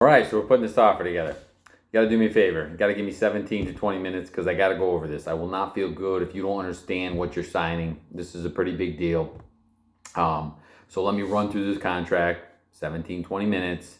All right, so we're putting this offer together. You got to do me a favor. You got to give me 17 to 20 minutes because I got to go over this. I will not feel good if you don't understand what you're signing. This is a pretty big deal. So let me run through this contract, 17, 20 minutes.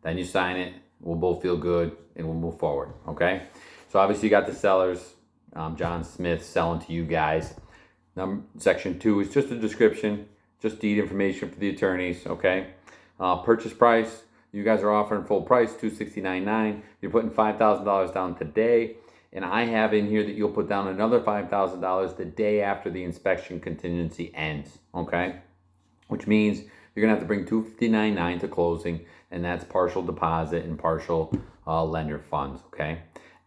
Then you sign it. We'll both feel good and we'll move forward. Okay. So obviously you got the sellers, John Smith selling to you guys. Section 2 is just a description, just deed information for the attorneys. Okay. Purchase price. You guys are offering full price, $269,900. You're putting $5,000 down today. And I have in here that you'll put down another $5,000 the day after the inspection contingency ends. Okay. Which means you're going to have to bring $259,900 to closing, and that's partial deposit and partial lender funds. Okay.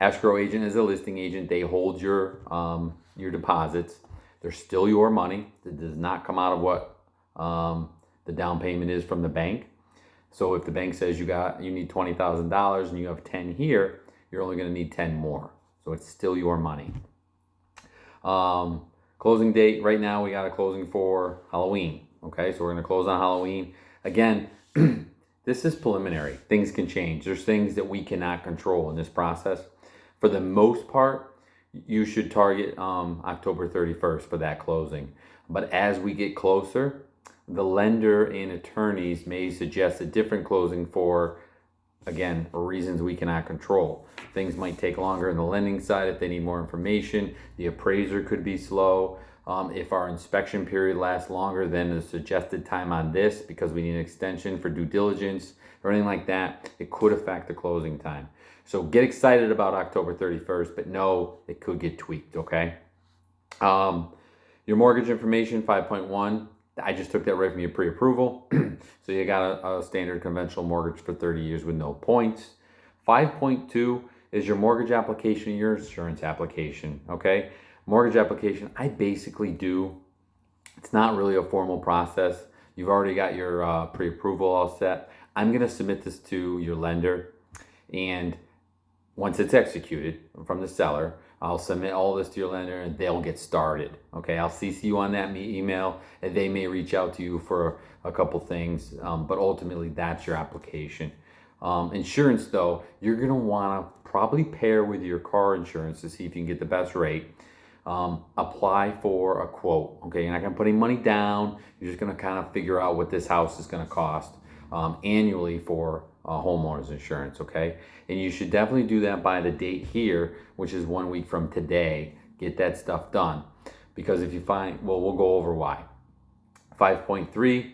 Escrow agent is a listing agent. They hold your deposits. They're still your money. It does not come out of what the down payment is from the bank. So if the bank says you need $20,000 and you have 10 here, you're only going to need 10 more. So it's still your money. Closing date right now, we got a closing for Halloween. Okay, so we're going to close on Halloween. Again, this is preliminary. Things can change. There's things that we cannot control in this process. For the most part, you should target October 31st for that closing. But as we get closer, the lender and attorneys may suggest a different closing for, again, for reasons we cannot control. Things might take longer on the lending side if they need more information. The appraiser could be slow. If our inspection period lasts longer than the suggested time on this because we need an extension for due diligence or anything like that, it could affect the closing time. So get excited about October 31st, but know it could get tweaked, okay? Your mortgage information, 5.1. I just took that right from your pre-approval. So you got a standard conventional mortgage for 30 years with no points. 5.2 is your mortgage application and your insurance application, okay? Mortgage application, I basically do. It's not really a formal process. You've already got your pre-approval all set. I'm going to submit this to your lender, and once it's executed from the seller, I'll submit all this to your lender and they'll get started. Okay, I'll CC you on that email and they may reach out to you for a couple things, but ultimately that's your application. Insurance though, you're gonna wanna probably pair with your car insurance to see if you can get the best rate. Apply for a quote. Okay, you're not gonna put any money down. You're just gonna kind of figure out what this house is gonna cost annually for homeowners insurance. Okay, and you should definitely do that by the date here, which is 1 week from today. Get that stuff done, because if you find, well, we'll go over why. 5.3,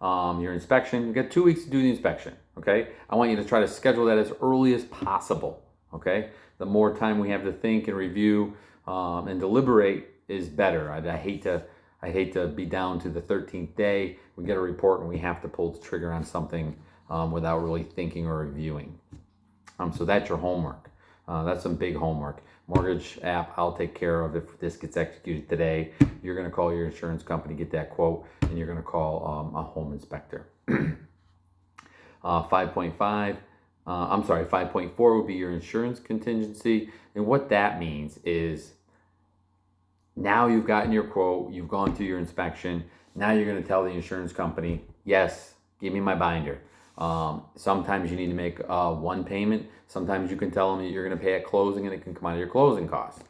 your inspection. You got 2 weeks to do the inspection. Okay, I want you to try to schedule that as early as possible. Okay, the more time we have to think and review and deliberate is better. I hate to be down to the 13th day. We get a report and we have to pull the trigger on something without really thinking or reviewing. So that's your homework. That's some big homework. Mortgage app, I'll take care of if this gets executed today. You're going to call your insurance company, get that quote, and you're going to call a home inspector. 5.5, I'm sorry, 5.4 would be your insurance contingency. And what that means is now you've gotten your quote, you've gone through your inspection. Now you're going to tell the insurance company, yes, give me my binder. Sometimes you need to make one payment. Sometimes you can tell them that you're going to pay at closing and it can come out of your closing costs.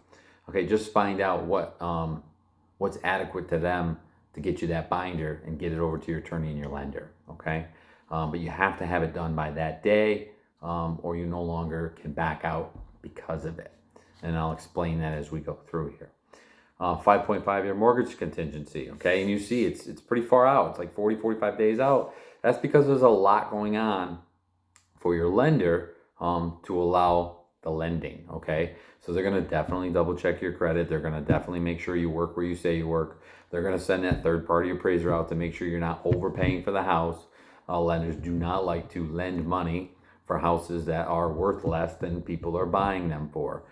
Okay, just find out what's adequate to them to get you that binder and get it over to your attorney and your lender. Okay, but you have to have it done by that day or you no longer can back out because of it. And I'll explain that as we go through here. 5.5 your mortgage contingency. Okay, and you see it's pretty far out. It's like 45 days out. That's because there's a lot going on for your lender to allow the lending. Okay, so they're going to definitely double check your credit. They're going to definitely make sure you work where you say you work. They're going to send that third party appraiser out to make sure you're not overpaying for the house. Lenders do not like to lend money for houses that are worth less than people are buying them for.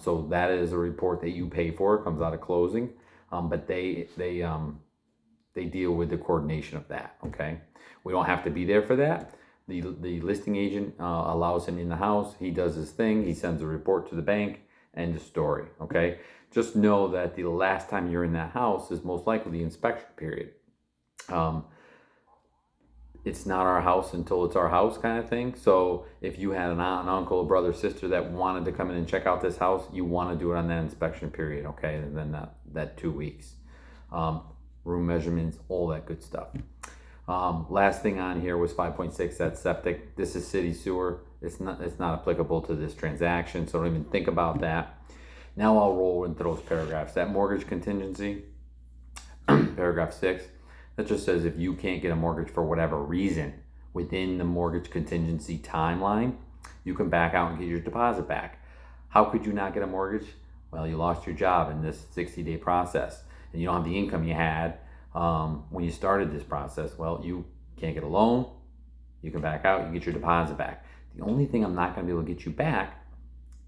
So that is a report that you pay for. It comes out of closing, but they deal with the coordination of that. Okay, we don't have to be there for that. The listing agent allows him in the house. He does his thing. He sends a report to the bank. End of story. Okay, just know that the last time you're in that house is most likely the inspection period. it's not our house until it's our house kind of thing. So if you had an aunt, an uncle, a brother, sister that wanted to come in and check out this house, you want to do it on that inspection period, okay? And then that 2 weeks. Room measurements, all that good stuff. Last thing on here was 5.6, that's septic. This is city sewer. It's not applicable to this transaction, so don't even think about that. Now I'll roll into those paragraphs. That mortgage contingency, paragraph 6, that just says if you can't get a mortgage for whatever reason within the mortgage contingency timeline, you can back out and get your deposit back. How could you not get a mortgage? Well, you lost your job in this 60-day process, and you don't have the income you had when you started this process. Well, you can't get a loan. You can back out. You get your deposit back. The only thing I'm not going to be able to get you back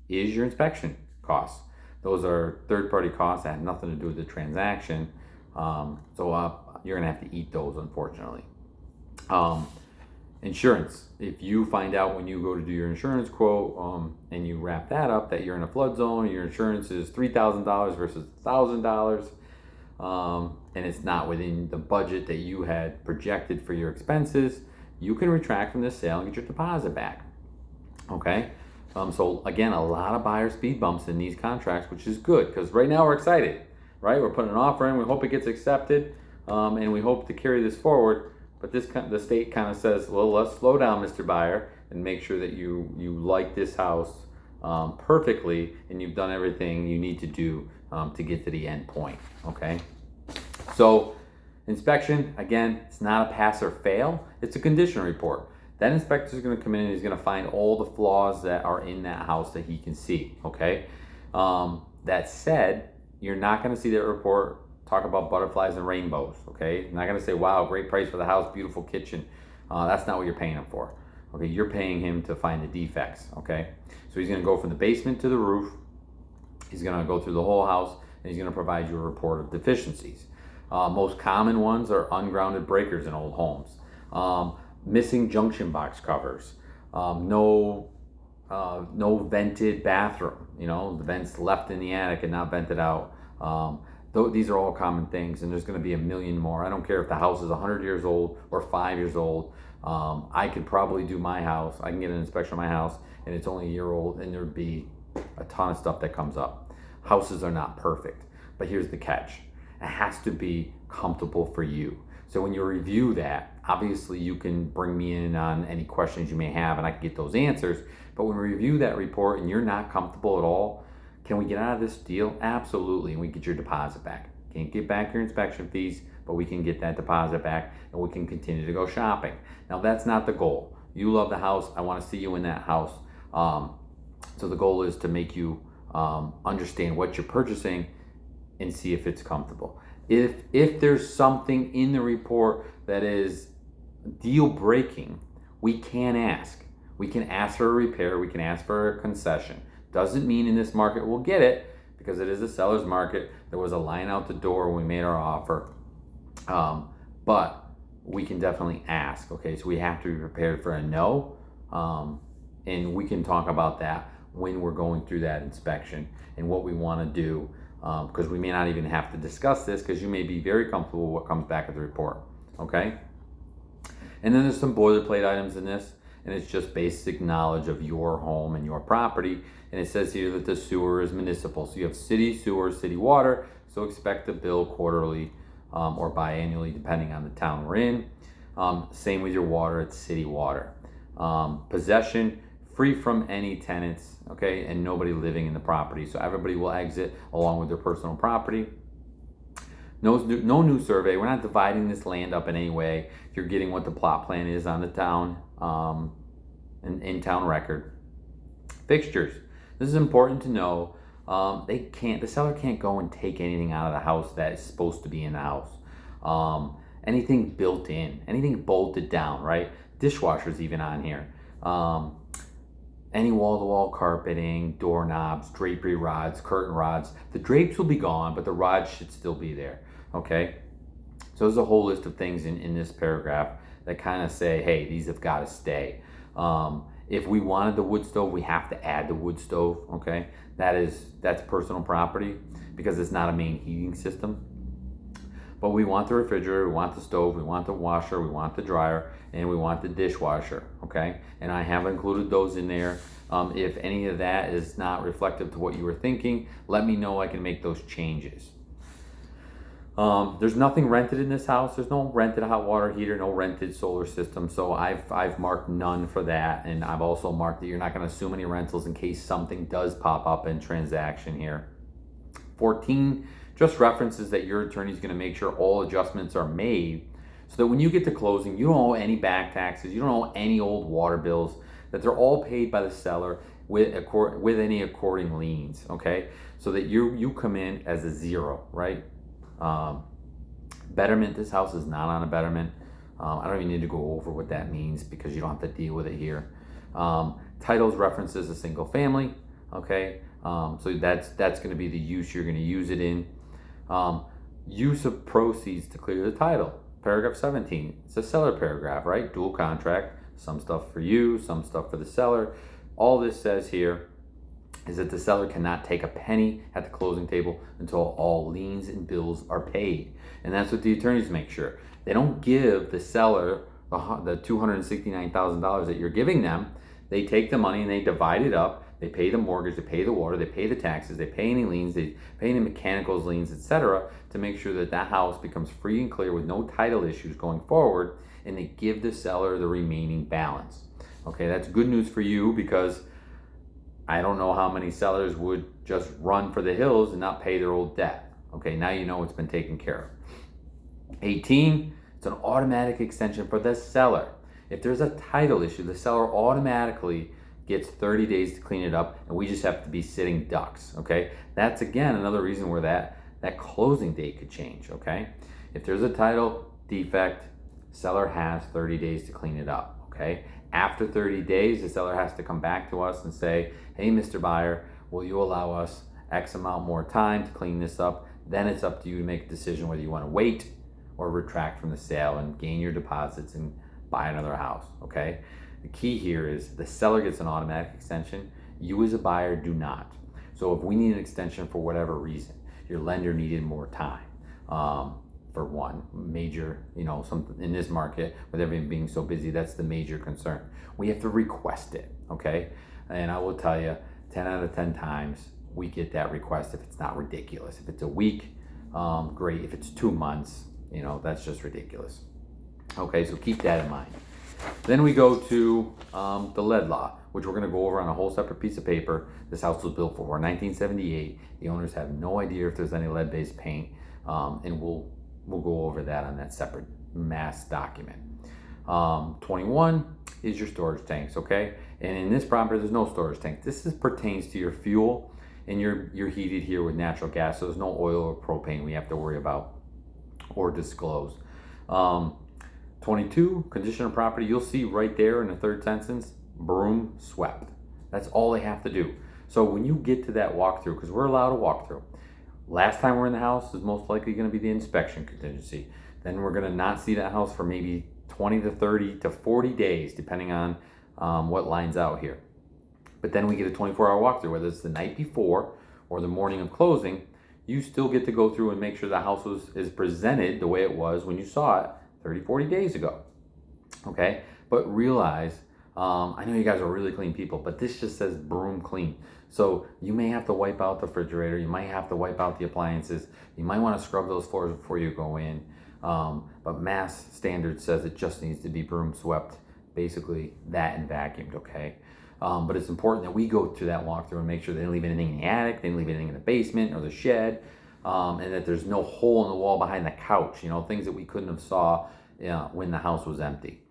is your inspection costs. Those are third-party costs that have nothing to do with the transaction. You're going to have to eat those, unfortunately. Insurance. If you find out when you go to do your insurance quote and you wrap that up that you're in a flood zone, your insurance is $3,000 versus $1,000, and it's not within the budget that you had projected for your expenses, you can retract from this sale and get your deposit back. Okay? So again, a lot of buyer speed bumps in these contracts, which is good because right now we're excited, right? We're putting an offer in, we hope it gets accepted, and we hope to carry this forward. But the state kind of says, well, let's slow down, Mr. Buyer, and make sure that you like this house perfectly, and you've done everything you need to do to get to the end point. Okay. So inspection, again, it's not a pass or fail. It's a condition report. That inspector is going to come in and he's going to find all the flaws that are in that house that he can see. Okay. That said, you're not going to see that report talk about butterflies and rainbows. Okay. You're not going to say, wow, great price for the house, beautiful kitchen. That's not what you're paying him for. Okay. You're paying him to find the defects. Okay. So he's going to go from the basement to the roof. He's going to go through the whole house and he's going to provide you a report of deficiencies. Most common ones are ungrounded breakers in old homes. Missing junction box covers, no vented bathroom, the vents left in the attic and not vented out. These are all common things, and there's going to be a million more. I don't care if the house is 100 years old or 5 years old. I could probably do my house. I can get an inspection of my house, and it's only a year old, and there'd be a ton of stuff that comes up. Houses are not perfect, but here's the catch. It has to be comfortable for you. So when you review that, obviously you can bring me in on any questions you may have and I can get those answers. But when we review that report and you're not comfortable at all, can we get out of this deal? Absolutely. And we get your deposit back. Can't get back your inspection fees, but we can get that deposit back and we can continue to go shopping. Now that's not the goal. You love the house. I want to see you in that house. So the goal is to make you understand what you're purchasing and see if it's comfortable. If there's something in the report that is deal breaking, we can ask. We can ask for a repair. We can ask for a concession. Doesn't mean in this market we'll get it because it is a seller's market. There was a line out the door when we made our offer. But we can definitely ask. Okay, so we have to be prepared for a no. And we can talk about that when we're going through that inspection and what we want to do. Because we may not even have to discuss this because you may be very comfortable with what comes back at the report. Okay? And then there's some boilerplate items in this, and it's just basic knowledge of your home and your property. And it says here that the sewer is municipal. So you have city sewer, city water, so expect a bill quarterly or biannually depending on the town we're in. Same with your water, it's city water. Possession, free from any tenants, okay, and nobody living in the property. So everybody will exit along with their personal property. No new survey. We're not dividing this land up in any way. You're getting what the plot plan is on the town, in town record. Fixtures. This is important to know. The seller can't go and take anything out of the house that is supposed to be in the house. Anything built in, anything bolted down, right? Dishwashers even on here. Any wall-to-wall carpeting, doorknobs, drapery rods, curtain rods. The drapes will be gone, but the rods should still be there, okay? So there's a whole list of things in this paragraph that kind of say, hey, these have got to stay. If we wanted the wood stove, we have to add the wood stove, okay? That's personal property because it's not a main heating system. but we want the refrigerator, we want the stove, we want the washer, we want the dryer, and we want the dishwasher, okay? And I have included those in there. If any of that is not reflective to what you were thinking, let me know. I can make those changes. There's nothing rented in this house. There's no rented hot water heater, no rented solar system. So I've marked none for that. And I've also marked that you're not going to assume any rentals in case something does pop up in transaction here. 14 just references that your attorney is going to make sure all adjustments are made so that when you get to closing, you don't owe any back taxes, you don't owe any old water bills, that they're all paid by the seller with any according liens, okay? So that you come in as a zero, right? Betterment, this house is not on a betterment. I don't even need to go over what that means because you don't have to deal with it here. Titles references a single family, okay? So that's going to be the use you're going to use it in. Use of proceeds to clear the title. Paragraph 17, it's a seller paragraph, right? Dual contract, some stuff for you, some stuff for the seller. All this says here is that the seller cannot take a penny at the closing table until all liens and bills are paid. And that's what the attorneys make sure. They don't give the seller the $269,000 that you're giving them. They take the money and they divide it up. They pay the mortgage, they pay the water, they pay the taxes, they pay any liens, they pay any mechanicals, liens, etc., to make sure that that house becomes free and clear with no title issues going forward, and they give the seller the remaining balance. Okay, that's good news for you because I don't know how many sellers would just run for the hills and not pay their old debt. Okay, now you know it's been taken care of. 18, it's an automatic extension for the seller. If there's a title issue, the seller automatically gets 30 days to clean it up, and we just have to be sitting ducks, okay? That's, again, another reason where that closing date could change, okay? If there's a title defect, seller has 30 days to clean it up, okay? After 30 days, the seller has to come back to us and say, hey, Mr. Buyer, will you allow us X amount more time to clean this up? Then it's up to you to make a decision whether you want to wait or retract from the sale and gain your deposits and buy another house, okay? The key here is the seller gets an automatic extension. You as a buyer do not. So if we need an extension for whatever reason, your lender needed more time for one major, something in this market with everything being so busy, that's the major concern. We have to request it, okay? And I will tell you, 10 out of 10 times we get that request if it's not ridiculous. If it's a week, great. If it's 2 months, that's just ridiculous. Okay, so keep that in mind. Then we go to the lead law, which we're going to go over on a whole separate piece of paper. This house was built for 1978. The owners have no idea if there's any lead-based paint, and we'll go over that on that separate mass document. 21 is your storage tanks, okay? And in this property, there's no storage tank. This pertains to your fuel, and you're heated here with natural gas, so there's no oil or propane we have to worry about or disclose. 22, condition of property, you'll see right there in the third sentence, broom swept. That's all they have to do. So when you get to that walkthrough, because we're allowed a walkthrough, last time we're in the house is most likely going to be the inspection contingency. Then we're going to not see that house for maybe 20 to 30 to 40 days, depending on what lines out here. But then we get a 24-hour walkthrough, whether it's the night before or the morning of closing. You still get to go through and make sure the house is presented the way it was when you saw it 30, 40 days ago, okay? But realize, I know you guys are really clean people, but this just says broom clean. So you may have to wipe out the refrigerator, you might have to wipe out the appliances, you might want to scrub those floors before you go in, but mass standard says it just needs to be broom swept, basically that and vacuumed, okay? But it's important that we go to that walkthrough and make sure they didn't leave anything in the attic, they didn't leave anything in the basement or the shed, and that there's no hole in the wall behind the couch, things that we couldn't have saw when the house was empty.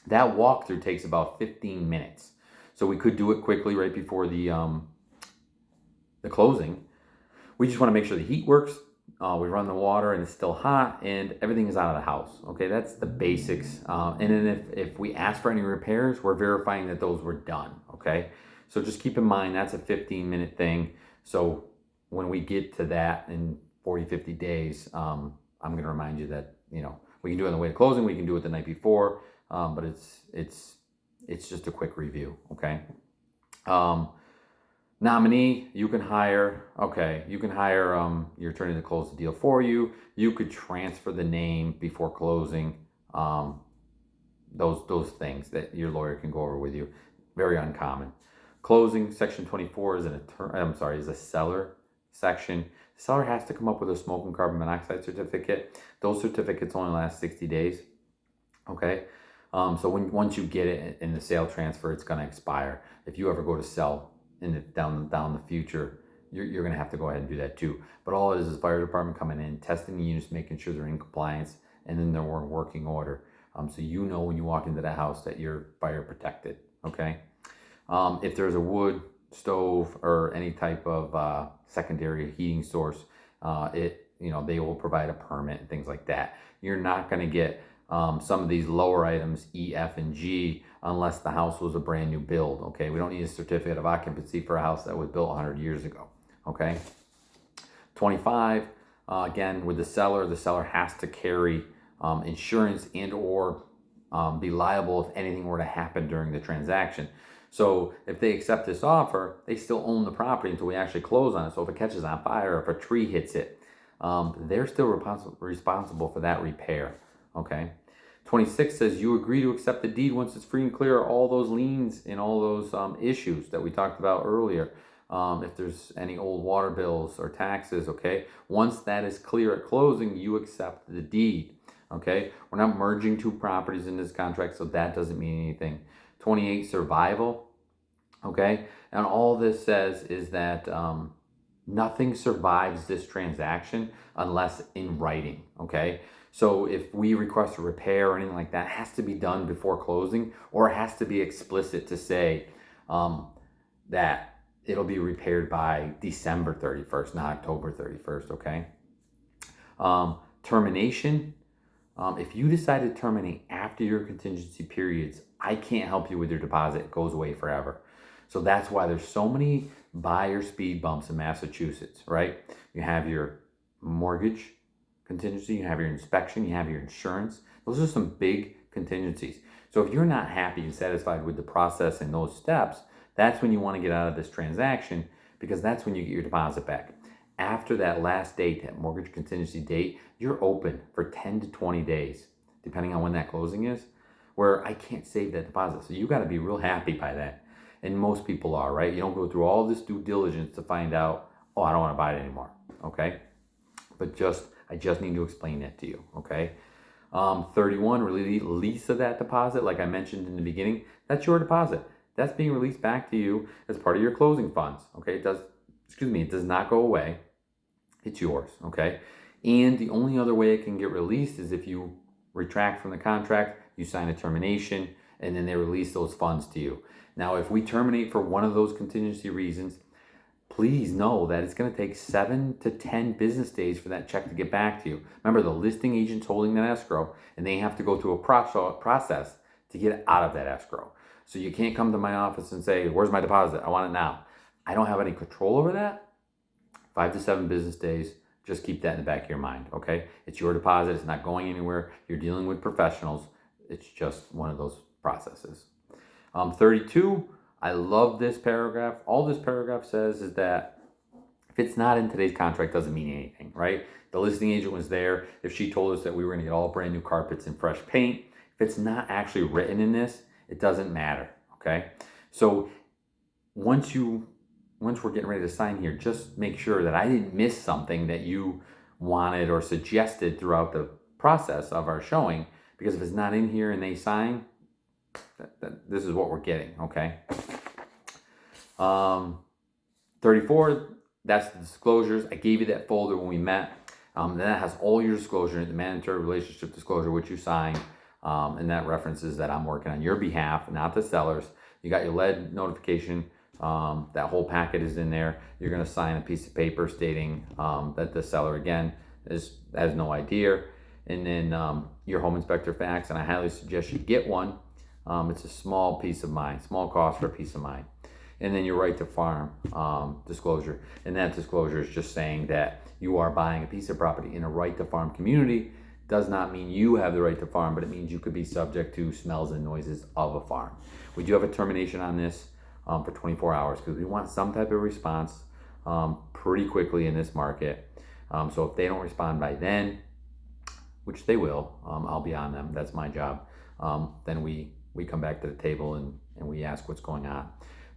That walkthrough takes about 15 minutes. So we could do it quickly right before the closing. We just want to make sure the heat works, we run the water and it's still hot, and everything is out of the house. Okay, that's the basics. And then if we ask for any repairs, we're verifying that those were done, okay? So just keep in mind that's a 15-minute thing. So when we get to that in 40, 50 days, I'm going to remind you that, we can do it on the way to closing, we can do it the night before, but it's just a quick review, okay? Nominee, you can hire, your attorney to close the deal for you. You could transfer the name before closing. Those things that your lawyer can go over with you. Very uncommon. Closing, section 24 is is a seller section. The seller has to come up with a smoke and carbon monoxide certificate. Those certificates only last 60 days. Okay. So once you get it in the sale transfer, it's going to expire. If you ever go to sell down the future, you're going to have to go ahead and do that too. But all it is fire department coming in, testing the units, making sure they're in compliance, and then they're in working order. So you know when you walk into that house that you're fire protected. Okay. If there's a wood stove or any type of secondary heating source, they will provide a permit and things like that. You're not going to get some of these lower items, E, F, and G, unless the house was a brand new build. Okay, we don't need a certificate of occupancy for a house that was built 100 years ago. Okay, 25. Again, with the seller has to carry insurance and or be liable if anything were to happen during the transaction. So if they accept this offer, they still own the property until we actually close on it. So if it catches on fire, if a tree hits it, they're still responsible for that repair. Okay. 26 says you agree to accept the deed once it's free and clear of all those liens and all those issues that we talked about earlier. If there's any old water bills or taxes, okay, once that is clear at closing, you accept the deed. Okay, we're not merging two properties in this contract, so that doesn't mean anything. 28, survival. Okay, and all this says is that nothing survives this transaction unless in writing. Okay, so if we request a repair or anything like that, it has to be done before closing, or it has to be explicit to say that it'll be repaired by December 31st, not October 31st. Okay, termination. If you decide to terminate after your contingency periods, I can't help you with your deposit. It goes away forever. So that's why there's so many buyer speed bumps in Massachusetts, right? You have your mortgage contingency, you have your inspection, you have your insurance. Those are some big contingencies. So if you're not happy and satisfied with the process and those steps, that's when you want to get out of this transaction, because that's when you get your deposit back. After that last date, that mortgage contingency date, you're open for 10 to 20 days, depending on when that closing is, where I can't save that deposit. So you got to be real happy by that. And most people are, right? You don't go through all this due diligence to find out, oh, I don't want to buy it anymore. Okay. But I just need to explain that to you. Okay. 31, release of that deposit. Like I mentioned in the beginning, that's your deposit. That's being released back to you as part of your closing funds. Okay. It does not go away. It's yours. Okay. And the only other way it can get released is if you retract from the contract, you sign a termination, and then they release those funds to you. Now, if we terminate for one of those contingency reasons, please know that it's going to take 7 to 10 business days for that check to get back to you. Remember, the listing agent's holding that escrow, and they have to go through a process to get out of that escrow. So you can't come to my office and say, where's my deposit? I want it now. I don't have any control over that. 5 to 7 business days. Just keep that in the back of your mind, okay? It's your deposit. It's not going anywhere. You're dealing with professionals. It's just one of those processes. 32, I love this paragraph. All this paragraph says is that if it's not in today's contract, doesn't mean anything, right? The listing agent was there. If she told us that we were going to get all brand new carpets and fresh paint, if it's not actually written in this, it doesn't matter, okay? So once we're getting ready to sign here, just make sure that I didn't miss something that you wanted or suggested throughout the process of our showing, because if it's not in here and they sign, this is what we're getting, okay? 34, that's the disclosures. I gave you that folder when we met. That has all your disclosure, the mandatory relationship disclosure, which you sign, and that references that I'm working on your behalf, not the seller's. You got your lead notification. That whole packet is in there. You're going to sign a piece of paper stating that the seller, again, has no idea. And then your home inspector fax, and I highly suggest you get one. It's a small peace of mind, small cost for peace of mind. And then your right to farm disclosure. And that disclosure is just saying that you are buying a piece of property in a right to farm community. Does not mean you have the right to farm, but it means you could be subject to smells and noises of a farm. We do have a termination on this. for 24 hours because we want some type of response pretty quickly in this market. So if they don't respond by then, which they will, I'll be on them. That's my job. Then we come back to the table and we ask what's going on.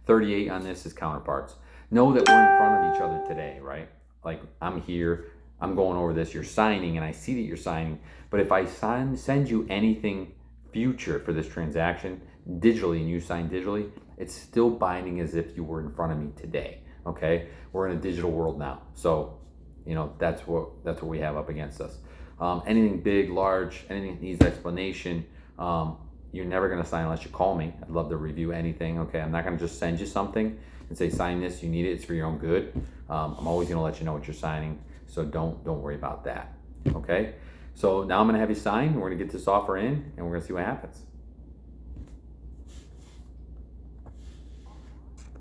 38 on this is counterparts. Know that we're in front of each other today, right? Like I'm here, I'm going over this, you're signing, and I see that you're signing. But if I send you anything future for this transaction digitally and you sign digitally, it's still binding as if you were in front of me today. Okay, we're in a digital world now, so that's what we have up against us. Anything big, large, anything that needs explanation, you're never going to sign unless you call me. I'd love to review anything. Okay, I'm not going to just send you something and say sign this. You need it. It's for your own good. I'm always going to let you know what you're signing, so don't worry about that. Okay, so now I'm going to have you sign. We're going to get this offer in, and we're going to see what happens.